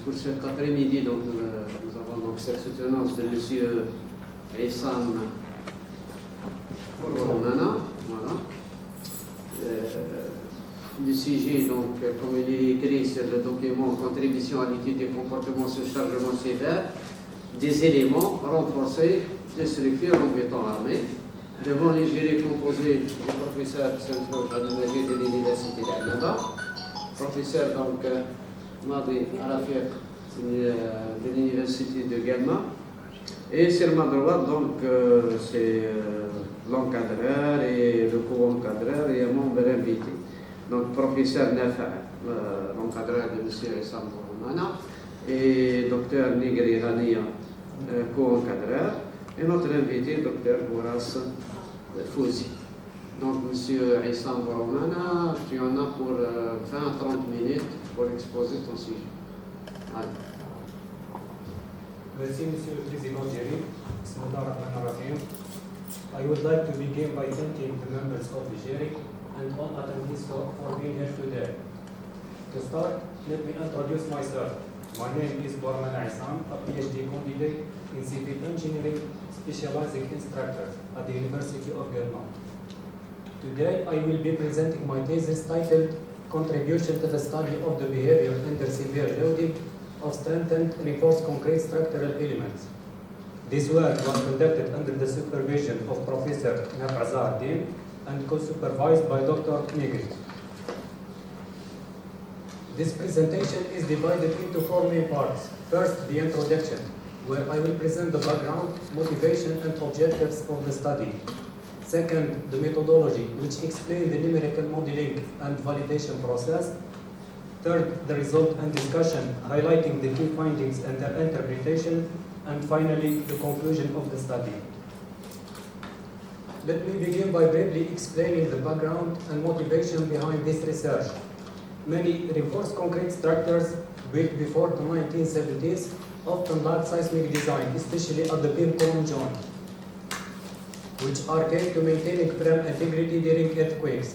pour cet après-midi, donc, nous avons donc cette soutenance de M. عصام بورمانة. Voilà. Le sujet, donc, comme il est écrit sur le document Contribution à l'étude des comportements sur chargement sévère, des éléments renforcés de structures en béton armé, devant les jurys composés du professeur Saint-Claude de l'Université d'Alnaba, professeur donc Madi Arafiq de l'Université de Galma, et sur ma droite, donc, c'est l'encadreur et le co-encadreur et un membre invité. Donc, professeur Nafa, l'encadreur de M. عصام بورمانة, et docteur Nigri Rania, co-encadreur, et notre invité, docteur Boras Fouzi. Donc, M. عصام بورمانة, tu en as pour 20-30 minutes pour exposer ton sujet. Allez. Merci, Monsieur le Président Jerry. I would like to begin by thanking the members of the jury and all attendees for being here today. To start, let me introduce myself. My name is Bورمانة عصام, a PhD candidate in civil engineering, specializing instructor at the University of Galma. Today, I will be presenting my thesis titled Contribution to the Study of the Behavior Under Severe Loading of Strengthened Reinforced Concrete Structural Elements. This work was conducted under the supervision of Professor Naf'Azar Din and co-supervised by Dr. Nigri. This presentation is divided into four main parts. First, the introduction, where I will present the background, motivation, and objectives of the study. Second, the methodology, which explains the numerical modeling and validation process. Third, the result and discussion, highlighting the key findings and their interpretation. And finally, the conclusion of the study. Let me begin by briefly explaining the background and motivation behind this research. Many reinforced concrete structures built before the 1970s often lack seismic design, especially at the beam column joint, which are key to maintaining frame integrity during earthquakes.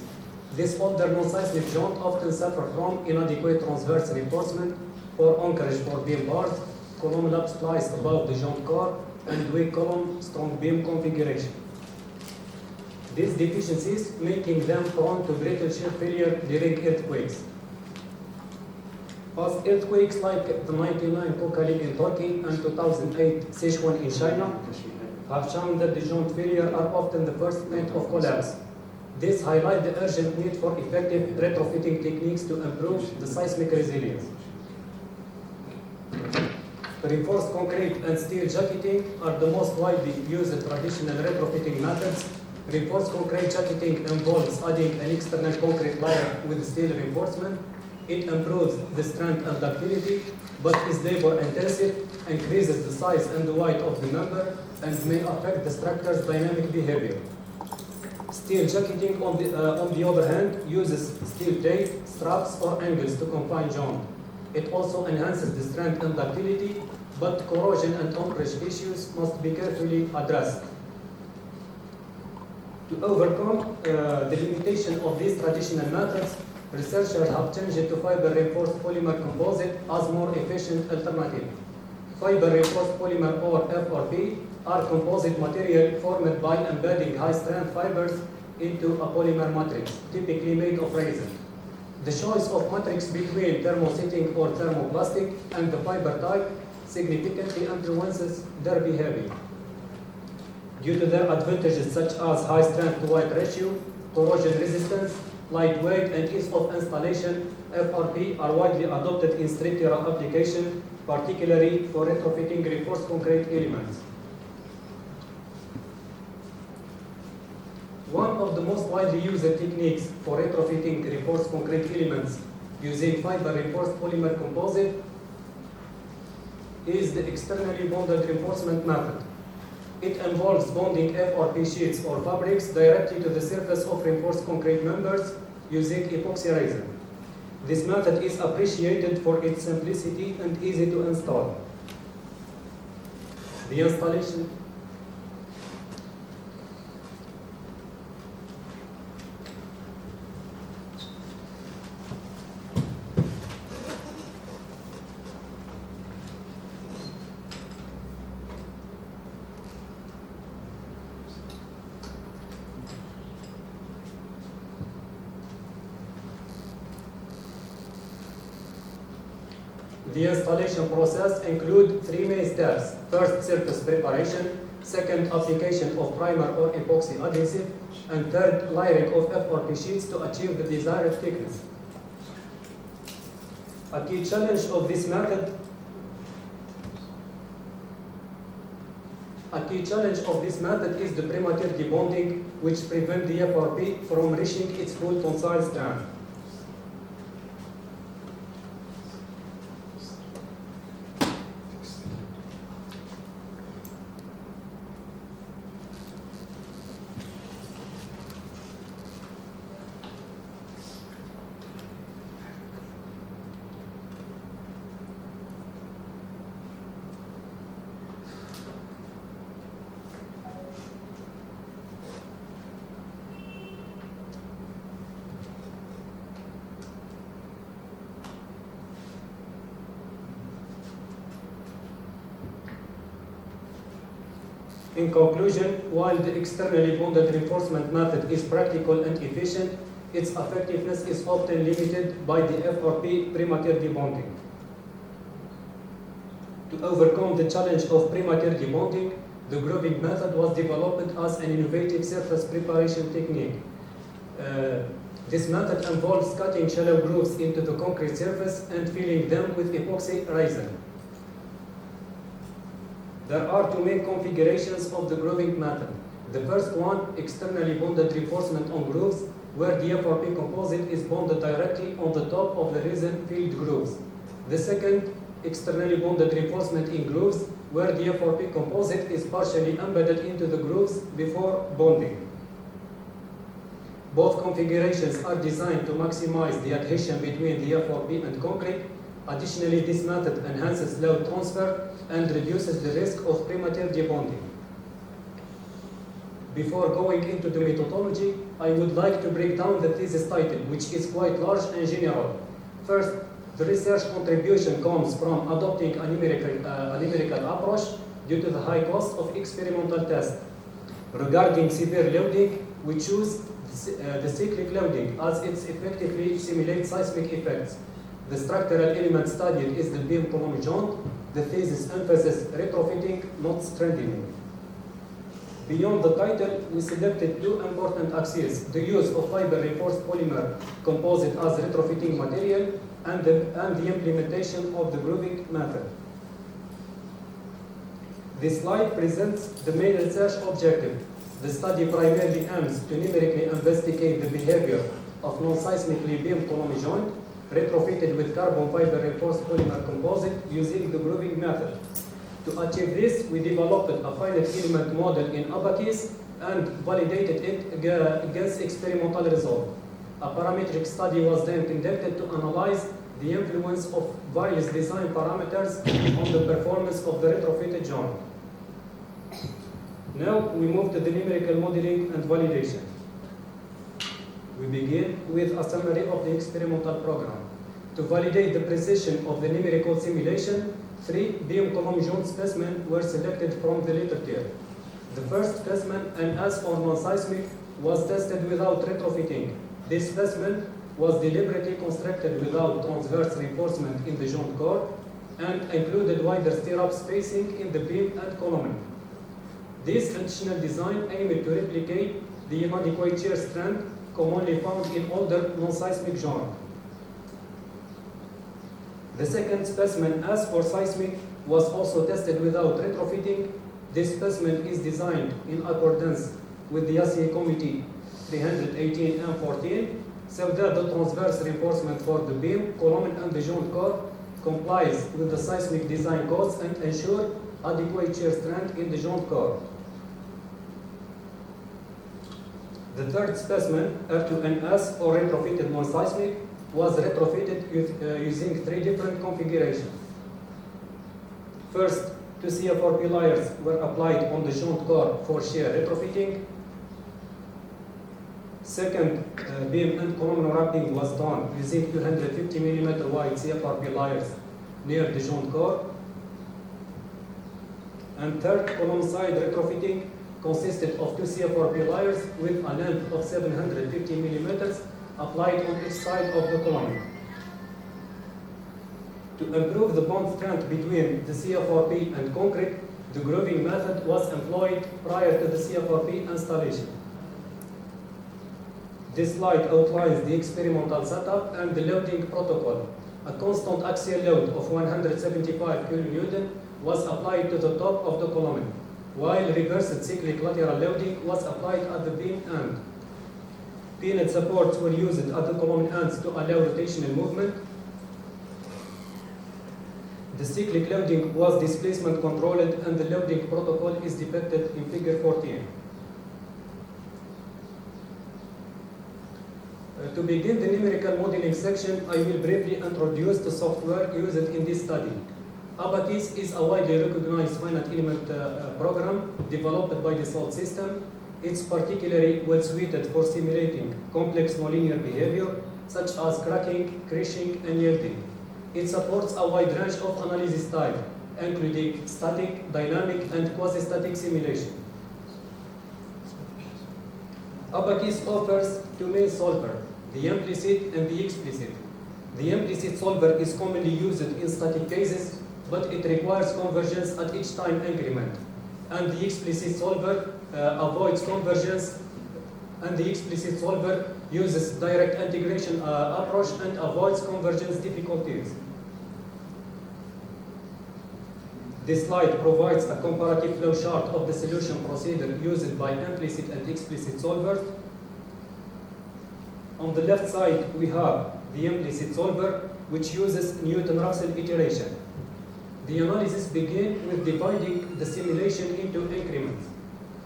This older non-seismic joint often suffer from inadequate transverse reinforcement or anchorage for beam bars, column lap splice above the joint core, and weak column strong beam configuration. These deficiencies making them prone to brittle shear failure during earthquakes. Past earthquakes like the 1999 Kocaeli in Turkey and 2008 Sichuan in China have shown that the joint failure are often the first point of collapse. This highlights the urgent need for effective retrofitting techniques to improve the seismic resilience. Reinforced concrete and steel jacketing are the most widely used traditional retrofitting methods. Reinforced concrete jacketing involves adding an external concrete layer with steel reinforcement. It improves the strength and ductility, but is labor intensive, increases the size and the weight of the member, and may affect the structure's dynamic behavior. Steel jacketing, on the other hand, uses steel tape, straps, or angles to confine joint. It also enhances the strength and ductility, but corrosion and anchorage issues must be carefully addressed. To overcome the limitation of these traditional methods, researchers have changed to fiber-reinforced polymer composite as more efficient alternative. Fiber-reinforced polymer, or FRP, are composite material formed by embedding high-strength fibers into a polymer matrix, typically made of resin. The choice of matrix between thermosetting or thermoplastic and the fiber type significantly influences their behavior. Due to their advantages such as high strength to weight ratio, corrosion resistance, lightweight, and ease of installation, FRP are widely adopted in structural application, particularly for retrofitting reinforced concrete elements. One of the most widely used techniques for retrofitting reinforced concrete elements using fiber-reinforced polymer composite is the externally bonded reinforcement method. It involves bonding FRP sheets or fabrics directly to the surface of reinforced concrete members using epoxy resin. This method is appreciated for its simplicity and easy to install. The installation The installation process includes three main steps. First, surface preparation. Second, application of primer or epoxy adhesive. And third, layering of FRP sheets to achieve the desired thickness. A key challenge of this method is the premature debonding, which prevents the FRP from reaching its full tensile strength. In conclusion, while the externally bonded reinforcement method is practical and efficient, its effectiveness is often limited by the FRP premature debonding. To overcome the challenge of premature debonding, the grooving method was developed as an innovative surface preparation technique. This method involves cutting shallow grooves into the concrete surface and filling them with epoxy resin. There are two main configurations of the grooving method. The first one, externally bonded reinforcement on grooves, where the FRP composite is bonded directly on the top of the resin-filled grooves. The second, externally bonded reinforcement in grooves, where the FRP composite is partially embedded into the grooves before bonding. Both configurations are designed to maximize the adhesion between the FRP and concrete. Additionally, this method enhances load transfer and reduces the risk of premature debonding. Before going into the methodology, I would like to break down the thesis title, which is quite large and general. First, the research contribution comes from adopting a numerical approach due to the high cost of experimental tests. Regarding severe loading, we choose the cyclic loading as it effectively simulates seismic effects. The structural element studied is the beam column joint. The thesis emphasizes retrofitting, not strengthening. Beyond the title, we selected two important axes: the use of fiber-reinforced polymer composite as retrofitting material and the implementation of the grooving method. This slide presents the main research objective. The study primarily aims to numerically investigate the behavior of non-seismically beam column joint retrofitted with carbon fiber reinforced polymer composite using the grooving method. To achieve this, we developed a finite element model in Abaqis and validated it against experimental results. A parametric study was then conducted to analyze the influence of various design parameters on the performance of the retrofitted joint. Now we move to the numerical modeling and validation. We begin with a summary of the experimental program. To validate the precision of the numerical simulation, 3 beam column joint specimens were selected from the literature. The first specimen, an S or non-seismic, was tested without retrofitting. This specimen was deliberately constructed without transverse reinforcement in the joint core and included wider stirrup spacing in the beam and column. This additional design aimed to replicate the inadequate shear strength commonly found in older non-seismic joints. The second specimen, S or seismic, was also tested without retrofitting. This specimen is designed in accordance with the ASEA Committee 318 and 14, so that the transverse reinforcement for the beam, column, and the joint core complies with the seismic design codes and ensure adequate shear strength in the joint core. The third specimen, R2NS or retrofitted non-seismic, was retrofitted using 3 different configurations. First, 2 CFRP layers were applied on the joint core for shear retrofitting. Second, beam and column wrapping was done using 250 mm wide CFRP layers near the joint core. And third, column side retrofitting consisted of 2 CFRP layers with a length of 750 mm applied on each side of the column. To improve the bond strength between the CFRP and concrete, the grooving method was employed prior to the CFRP installation. This slide outlines the experimental setup and the loading protocol. A constant axial load of 175 kN was applied to the top of the column, while reversed cyclic lateral loading was applied at the beam end. Pin supports were used at the column ends to allow rotational movement. The cyclic loading was displacement controlled, and the loading protocol is depicted in figure 14. To begin the numerical modeling section, I will briefly introduce the software used in this study. Abacus is a widely recognized finite element program developed by the Salt system. It's particularly well suited for simulating complex nonlinear behavior such as cracking, crushing, and yielding. It supports a wide range of analysis types, including static, dynamic, and quasi-static simulation. Abacus offers two main solvers, the implicit and the explicit. The implicit solver is commonly used in static cases, but it requires convergence at each time increment. And the explicit solver avoids convergence, and the explicit solver uses direct integration approach and avoids convergence difficulties. This slide provides a comparative flowchart of the solution procedure used by implicit and explicit solvers. On the left side, we have the implicit solver, which uses Newton-Raphel iteration. The analysis begins with dividing the simulation into increments,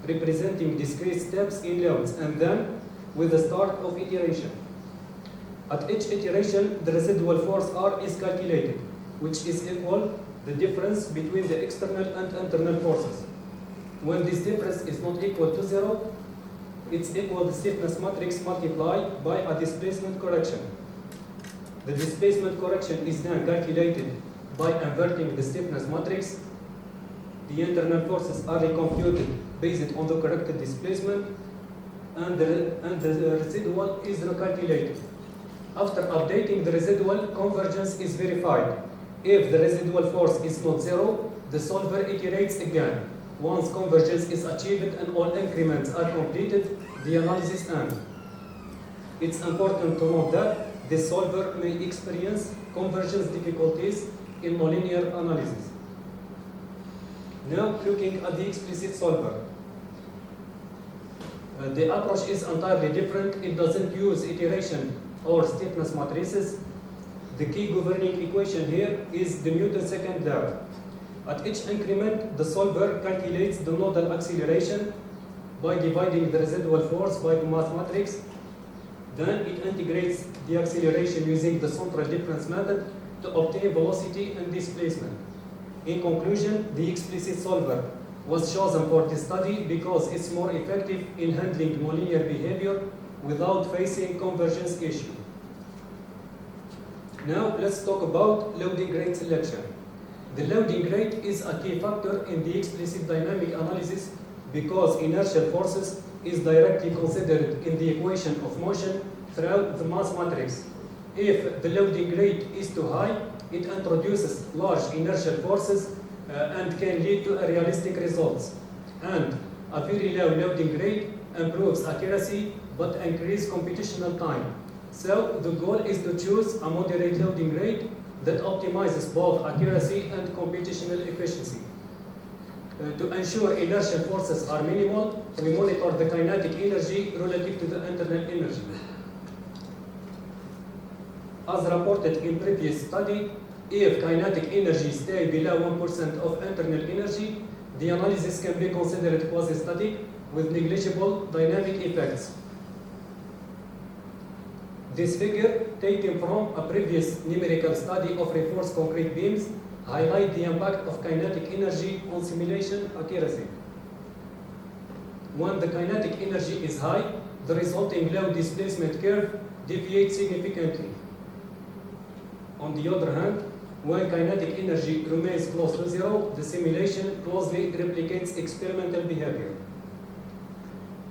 representing discrete steps in loads, and then with the start of iteration. At each iteration, the residual force R is calculated, which is equal the difference between the external and internal forces. When this difference is not equal to 0, it's equal to the stiffness matrix multiplied by a displacement correction. The displacement correction is then calculated by inverting the stiffness matrix. The internal forces are recomputed based on the corrected displacement, and the residual is recalculated. After updating the residual, convergence is verified. If the residual force is not 0, the solver iterates again. Once convergence is achieved and all increments are completed, the analysis ends. It's important to note that the solver may experience convergence difficulties in nonlinear analysis. Now, looking at the explicit solver. The approach is entirely different. It doesn't use iteration or stiffness matrices. The key governing equation here is the Newton second law. At each increment, the solver calculates the nodal acceleration by dividing the residual force by the mass matrix. Then it integrates the acceleration using the central difference method to obtain velocity and displacement. In conclusion, the explicit solver was chosen for this study because it's more effective in handling nonlinear behavior without facing convergence issue. Now let's talk about loading rate selection. The loading rate is a key factor in the explicit dynamic analysis because inertial forces is directly considered in the equation of motion throughout the mass matrix. If the loading rate is too high, it introduces large inertial forces and can lead to unrealistic results. And a very low loading rate improves accuracy but increases computational time. So the goal is to choose a moderate loading rate that optimizes both accuracy and computational efficiency. To ensure inertial forces are minimal, we monitor the kinetic energy relative to the internal energy. As reported in previous study, if kinetic energy stays below 1% of internal energy, the analysis can be considered quasi-static with negligible dynamic effects. This figure, taken from a previous numerical study of reinforced concrete beams, highlights the impact of kinetic energy on simulation accuracy. When the kinetic energy is high, the resulting low displacement curve deviates significantly. On the other hand, when kinetic energy remains close to 0, the simulation closely replicates experimental behavior.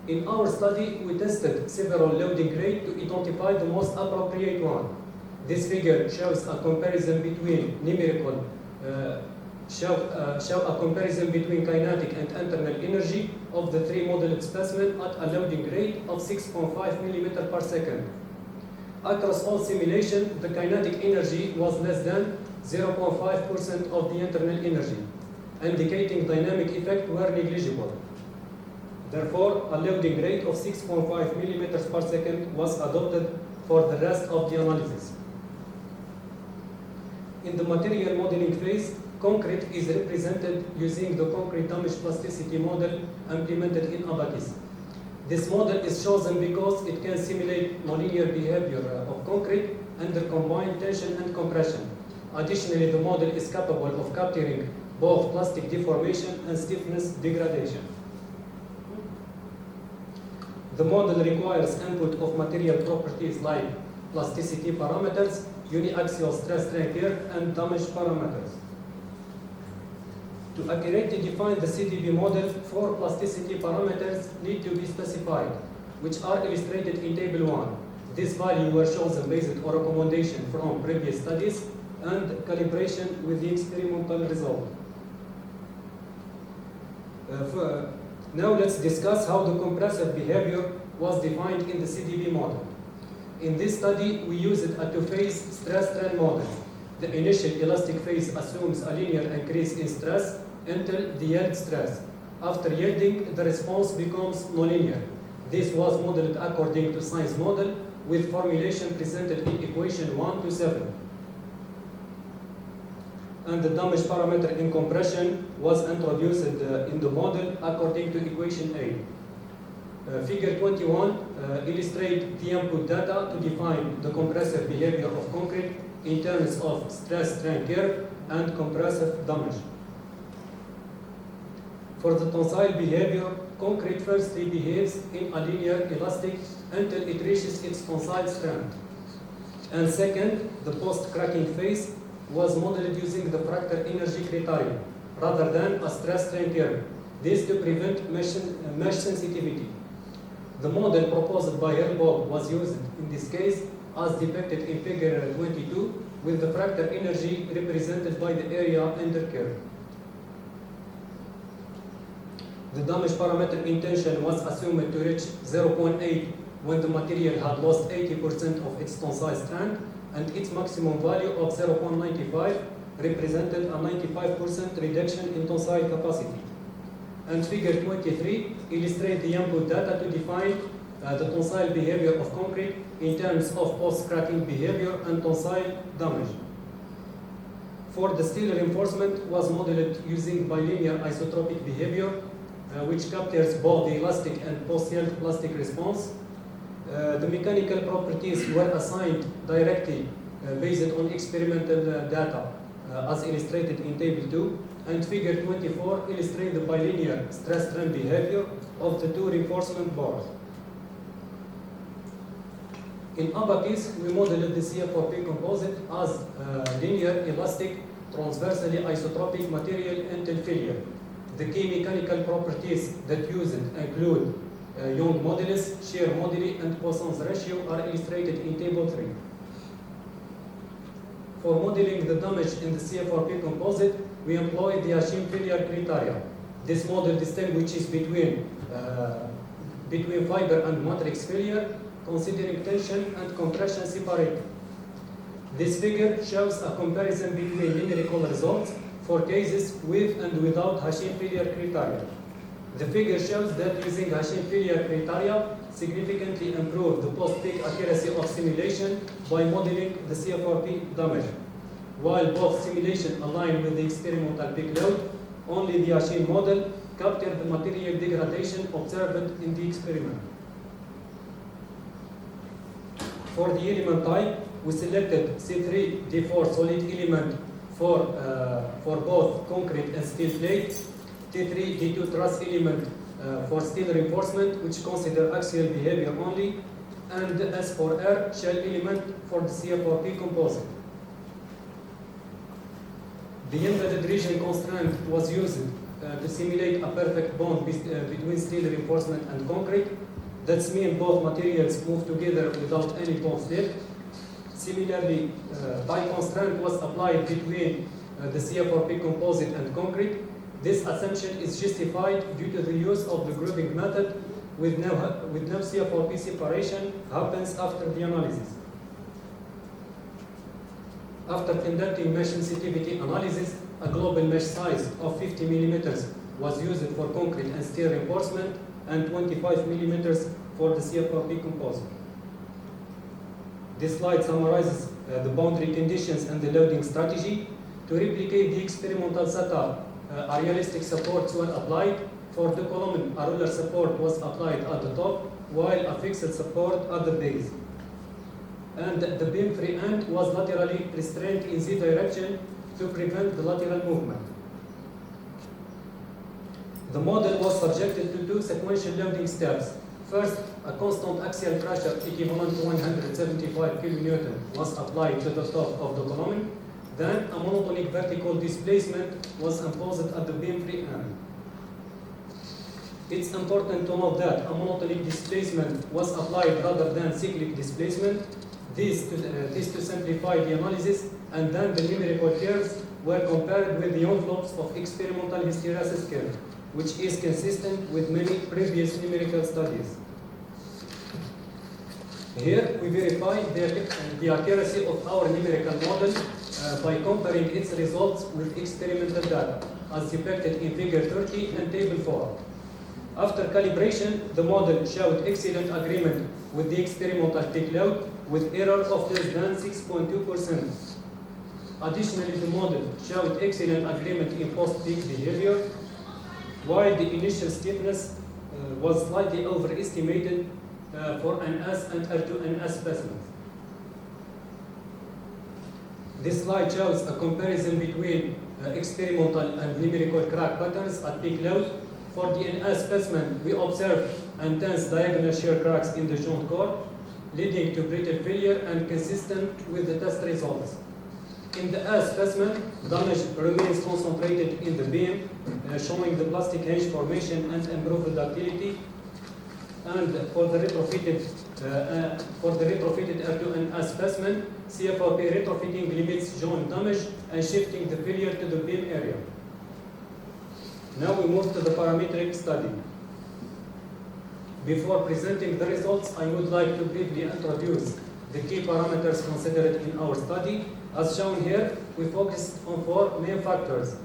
In our study, we tested several loading rates to identify the most appropriate one. This figure shows a comparison between numerical, show a comparison between kinetic and internal energy of the three modeled specimen at a loading rate of 6.5 millimeter per second. Across all simulation, the kinetic energy was less than 0.5% of the internal energy, indicating dynamic effects were negligible. Therefore, a loading rate of 6.5 millimeters per second was adopted for the rest of the analysis. In the material modeling phase, concrete is represented using the concrete damage plasticity model implemented in Abacus. This model is chosen because it can simulate nonlinear behavior of concrete under combined tension and compression. Additionally, the model is capable of capturing both plastic deformation and stiffness degradation. The model requires input of material properties like plasticity parameters, uniaxial stress strain curve, and damage parameters. To accurately define the CDB model, 4 plasticity parameters need to be specified, which are illustrated in Table 1. This value were chosen based on recommendation from previous studies and calibration with the experimental result. Now let's discuss how the compressive behavior was defined in the CDB model. In this study, we used a two-phase stress-strain model. The initial elastic phase assumes a linear increase in stress until the yield stress. After yielding, the response becomes nonlinear. This was modeled according to Science model with formulation presented in equation 1 to 7. And the damage parameter in compression was introduced in the model according to equation 8. Figure 21 illustrates the input data to define the compressive behavior of concrete in terms of stress strain curve and compressive damage. For the tensile behavior, concrete firstly behaves in a linear elastic until it reaches its tensile strength. And second, the post-cracking phase was modeled using the fractal energy criterion rather than a stress strain curve. This to prevent mesh sensitivity. The model proposed by Bob was used in this case as depicted in figure 22 with the fractal energy represented by the area under curve. The damage parameter in tension was assumed to reach 0.8 when the material had lost 80% of its tensile strength, and its maximum value of 0.95 represented a 95% reduction in tensile capacity. And figure 23 illustrates the input data to define the tensile behavior of concrete in terms of post-cracking behavior and tensile damage. For the steel reinforcement was modeled using bilinear isotropic behavior, which captures both the elastic and post-yield plastic response. The mechanical properties were assigned directly based on experimental data, as illustrated in Table 2, and Figure 24 illustrates the bilinear stress-strain behavior of the two reinforcement bars. In Abacus, we modeled the CF4P composite as linear, elastic, transversally isotropic material until failure. The key mechanical properties that used include Young modulus, shear moduli, and Poisson's ratio are illustrated in Table 3. For modeling the damage in the CF4P composite, we employ the Hashim failure criteria. This model distinguishes between fiber and matrix failure, considering tension and compression separately. This figure shows a comparison between numerical results for cases with and without Hashim failure criteria. The figure shows that using Hashim failure criteria significantly improved the post-peak accuracy of simulation by modeling the CF4P damage. While both simulations align with the experimental peak load, only the Hashim model captured the material degradation observed in the experiment. For the element type, we selected C3D4 solid element for both concrete and steel plate, T3D2 truss element for steel reinforcement, which consider axial behavior only, and S4R shell element for the CF4P composite. The embedded region constraint was used to simulate a perfect bond between steel reinforcement and concrete. That means both materials move together without any bond slip. Similarly, tie constraint was applied between the CF4P composite and concrete. This assumption is justified due to the use of the grouping method with no CF4P separation happens after the analysis. After conducting mesh sensitivity analysis, a global mesh size of 50 millimeters was used for concrete and steel reinforcement and 25 millimeters for the CF4P composite. This slide summarizes the boundary conditions and the loading strategy. To replicate the experimental setup, a realistic supports were applied. For the column, a roller support was applied at the top, while a fixed support at the base. And the beam free end was laterally restrained in Z direction to prevent the lateral movement. The model was subjected to two sequential loading steps. First, a constant axial pressure equivalent to 175 kN was applied to the top of the column. Then a monotonic vertical displacement was imposed at the beam free end. It's important to note that a monotonic displacement was applied rather than cyclic displacement. This to simplify the analysis, and then the numerical curves were compared with the envelopes of experimental hysteresis curve, which is consistent with many previous numerical studies. Here we verify the accuracy of our numerical model by comparing its results with experimental data, as depicted in Figure 30 and Table 4. After calibration, the model showed excellent agreement with the experimental peak load, with error of less than 6.2%. Additionally, the model showed excellent agreement in post-peak behavior, while the initial stiffness was slightly overestimated for NS and R2NS specimens. This slide shows a comparison between experimental and numerical crack patterns at peak load. For the NS specimen, we observed intense diagonal shear cracks in the joint core, leading to brittle failure and consistent with the test results. In the S specimen, damage remains concentrated in the beam, showing the plastic hinge formation and improved ductility. And for the retrofitted R2NS specimen, CF4P retrofitting limits joint damage and shifting the failure to the beam area. Now we move to the parametric study. Before presenting the results, I would like to briefly introduce the key parameters considered in our study. As shown here, we focused on four main factors.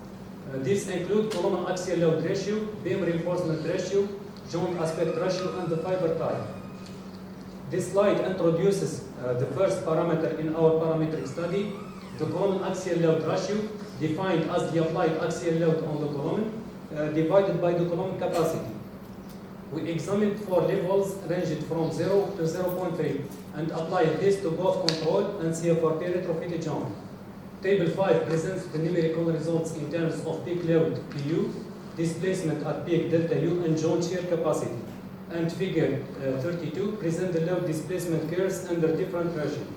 These include column axial load ratio, beam reinforcement ratio, joint aspect ratio, and the fiber type. This slide introduces the first parameter in our parametric study, the column axial load ratio, defined as the applied axial load on the column, divided by the column capacity. We examined four levels ranged from 0 to 0.3 and applied this to both control and CF4P retrofitted joint. Table 5 presents the numerical results in terms of peak load PU, displacement at peak delta U, and joint shear capacity. And Figure 32 presents the load displacement curves under different versions.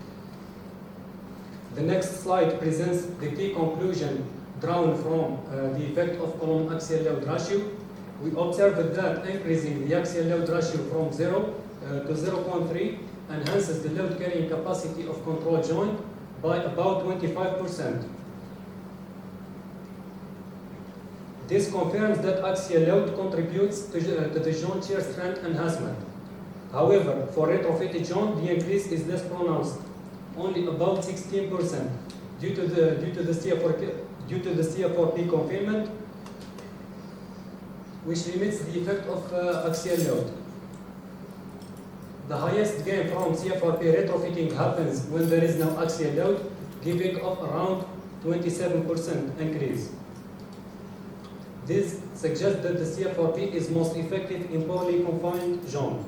The next slide presents the key conclusion drawn from the effect of column axial load ratio. We observed that increasing the axial load ratio from 0 to 0.3 enhances the load carrying capacity of control joint by about 25%. This confirms that axial load contributes to the joint shear strength enhancement. However, for retrofitted joint, the increase is less pronounced, only about 16%, due to the CF4P confinement, which limits the effect of axial load. The highest gain from CF4P retrofitting happens when there is no axial load, giving off around 27% increase. This suggests that the CF4P is most effective in poorly confined joint.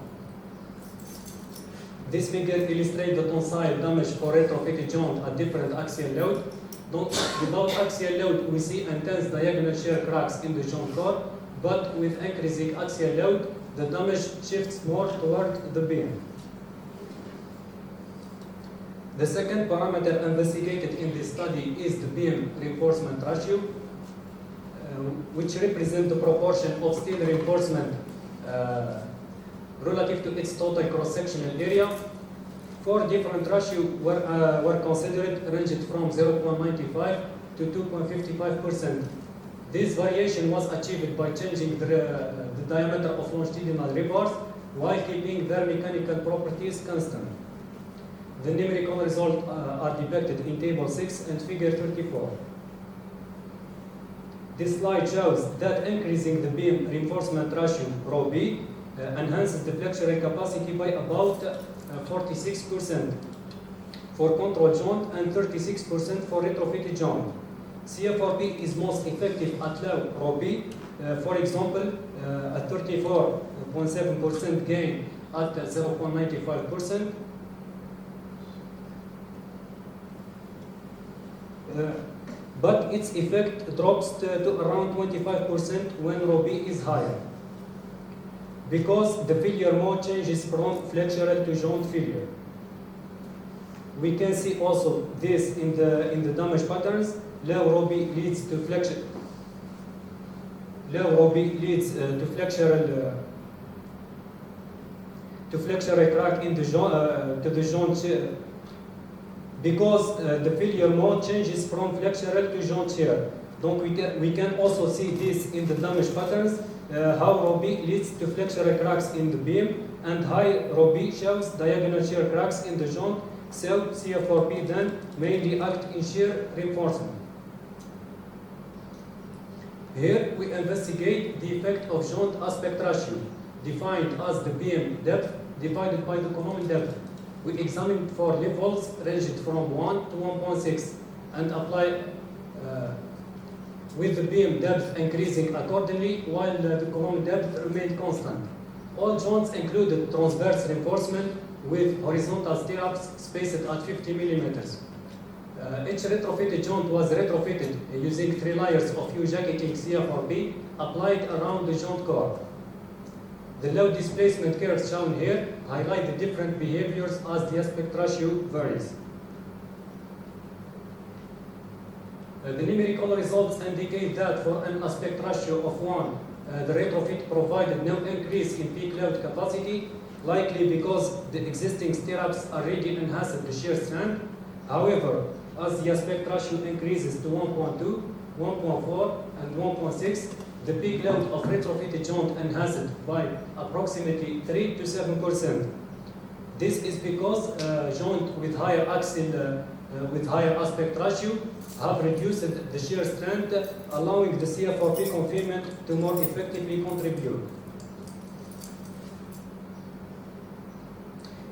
This figure illustrates the tensile damage for retrofitted joint at different axial load. Without axial load, we see intense diagonal shear cracks in the joint core, but with increasing axial load, the damage shifts more toward the beam. The second parameter investigated in this study is the beam reinforcement ratio, which represents the proportion of steel reinforcement relative to its total cross-sectional area. 4 different ratios were considered, ranged from 0.95 to 2.55%. This variation was achieved by changing the diameter of longitudinal rebars while keeping their mechanical properties constant. The numerical results are depicted in Table 6 and Figure 34. This slide shows that increasing the beam reinforcement ratio, rho B, enhances the flexural capacity by about 46% for control joint and 36% for retrofitted joint. CFRP is most effective at low rho B. For example, a 34.7% gain at 0.95%. But its effect drops to around 25% when rho B is higher, because the failure mode changes from flexural to joint failure. We can see also this in the damage patterns. Low rho B leads to flexural. Low rho B leads to flexural crack in the joint. Because the failure mode changes from flexural to joint shear. Donc we can also see this in the damage patterns, how rho B leads to flexural cracks in the beam, and high rho B shows diagonal shear cracks in the joint, so CFRP then mainly act in shear reinforcement. Here we investigate the effect of joint aspect ratio, defined as the beam depth divided by the column depth. We examined 4 levels ranged from 1 to 1.6 and apply with the beam depth increasing accordingly while the column depth remained constant. All joints included transverse reinforcement with horizontal stirrups spaced at 50 millimeters. Each retrofitted joint was retrofitted using 3 layers of U-jacketing CFRP applied around the joint core. The load displacement curves shown here highlight the different behaviors as the aspect ratio varies. The numerical results indicate that for an aspect ratio of 1, the retrofit provided no increase in peak load capacity, likely because the existing stirrups already enhanced the shear strength. However, as the aspect ratio increases to 1.2, 1.4, and 1.6, the peak load of retrofitted joint enhanced by approximately 3 to 7%. This is because joint with higher axial, with higher aspect ratio have reduced the shear strength, allowing the CFRP confinement to more effectively contribute.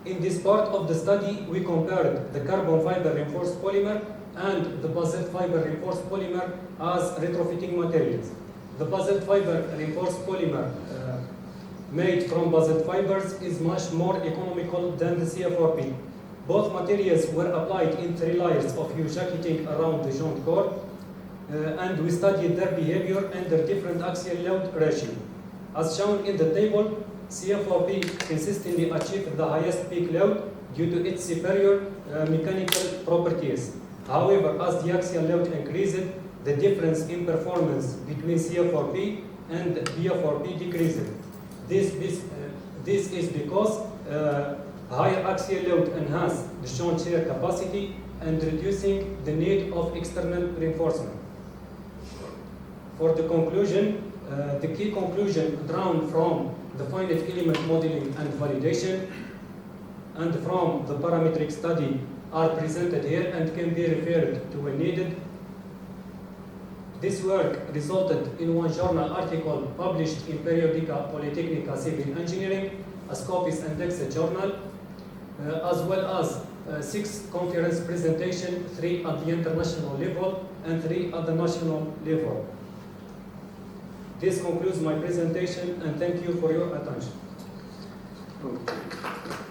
In this part of the study, we compared the carbon fiber reinforced polymer and the basalt fiber reinforced polymer as retrofitting materials. The basalt fiber reinforced polymer made from basalt fibers is much more economical than the CFRP. Both materials were applied in 3 layers of U-jacketing around the joint core, and we studied their behavior under different axial load ratio. As shown in the table, CFRP consistently achieved the highest peak load due to its superior mechanical properties. However, as the axial load increased, the difference in performance between CFRP and BFRP decreased. This is because higher axial load enhances the joint shear capacity and reducing the need of external reinforcement. For the conclusion, the key conclusion drawn from the finite element modeling and validation and from the parametric study are presented here and can be referred to when needed. This work resulted in 1 journal article published in Periodica Polytechnica Civil Engineering, a Scopus indexed journal, as well as 6 conference presentations, 3 at the international level and 3 at the national level. This concludes my presentation, and thank you for your attention. Okay.